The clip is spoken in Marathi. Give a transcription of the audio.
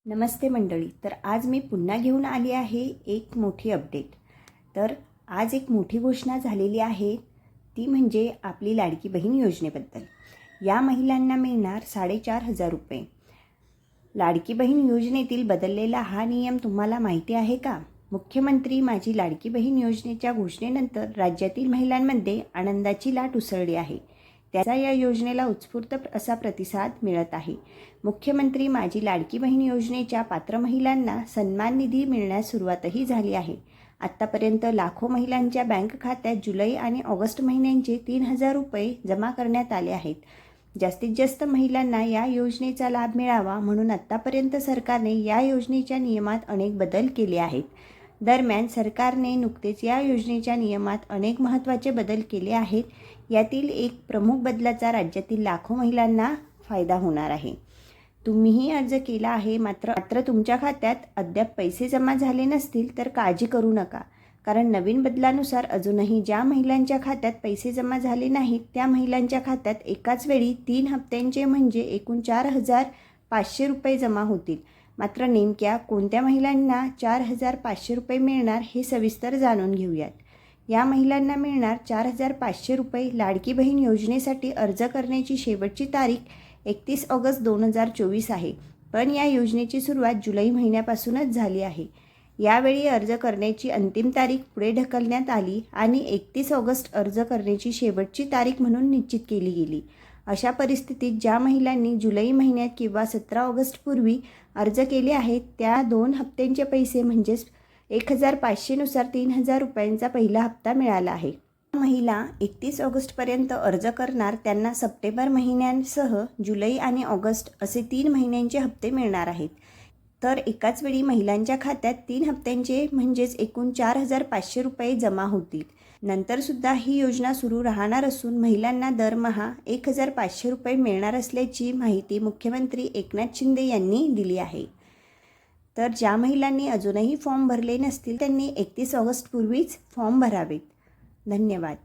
नमस्ते मंडळी. तर आज मी पुन्हा घेऊन आली आहे एक मोठी अपडेट. तर आज एक मोठी घोषणा झालेली आहे, ती म्हणजे आपली लाडकी बहीण योजनेबद्दल. या महिलांना मिळणार 4,500 रुपये. लाडकी बहीण योजनेतील बदललेला हा नियम तुम्हाला माहिती आहे का? मुख्यमंत्री माझी लाडकी बहीण योजनेच्या घोषणेनंतर राज्यातील महिलांमध्ये आनंदाची लाट उसळली आहे. त्याचा या योजनेला उत्स्फूर्त असा प्रतिसाद मिळत आहे. मुख्यमंत्री माझी लाडकी बहीण योजनेच्या पात्र महिलांना सन्मान निधी मिळण्यास सुरुवातही झाली आहे. आत्तापर्यंत लाखो महिलांच्या बँक खात्यात जुलै आणि ऑगस्ट महिन्यांचे 3,000 रुपये जमा करण्यात आले आहेत. जास्तीत जास्त महिलांना या योजनेचा लाभ मिळावा म्हणून आत्तापर्यंत सरकारने या योजनेच्या नियमात अनेक बदल केले आहेत. दरम्यान सरकारने नुकतेच या योजनेच्या नियमात अनेक महत्त्वाचे बदल केले आहेत. यातील एक प्रमुख बदलाचा राज्यातील लाखो महिलांना फायदा होणार आहे. तुम्हीही अर्ज केला आहे, मात्र तुमच्या खात्यात अद्याप पैसे जमा झाले नसतील तर काळजी करू नका. कारण नवीन बदलानुसार अजूनही ज्या महिलांच्या खात्यात पैसे जमा झाले नाहीत त्या महिलांच्या खात्यात एकाच वेळी 3 हप्त्यांचे म्हणजे एकूण 4,500 रुपये जमा होतील. मात्र नेमक्या कोणत्या महिलांना 4,500 रुपये मिळणार हे सविस्तर जाणून घेऊयात. या महिलांना मिळणार 4,500 रुपये. लाडकी बहीण योजनेसाठी अर्ज करण्याची शेवटची तारीख 31 ऑगस्ट 2024 आहे. पण या योजनेची सुरुवात जुलै महिन्यापासूनच झाली आहे. यावेळी अर्ज करण्याची अंतिम तारीख पुढे ढकलण्यात आली आणि 31 ऑगस्ट अर्ज करण्याची शेवटची तारीख म्हणून निश्चित केली गेली. अशा परिस्थितीत ज्या महिलांनी जुलै महिन्यात किंवा 17 ऑगस्टपूर्वी अर्ज केले आहेत त्या 2 हप्त्यांचे पैसे म्हणजेच 1,500 नुसार 3,000 रुपयांचा पहिला हप्ता मिळाला आहे. महिला 31 ऑगस्टपर्यंत अर्ज करणार त्यांना सप्टेंबर महिन्यांसह जुलै आणि ऑगस्ट असे 3 महिन्यांचे हप्ते मिळणार आहेत. तर एकाच वेळी महिलांच्या खात्यात 3 हप्त्यांचे म्हणजेच एकूण 4,500 रुपये जमा होतील. नंतरसुद्धा ही योजना सुरू राहणार असून महिलांना दरमहा 1,500 रुपये मिळणार असल्याची माहिती मुख्यमंत्री एकनाथ शिंदे यांनी दिली आहे. तर ज्या महिलांनी अजूनही फॉर्म भरले नसतील त्यांनी 31 ऑगस्टपूर्वीच फॉर्म भरावेत. धन्यवाद.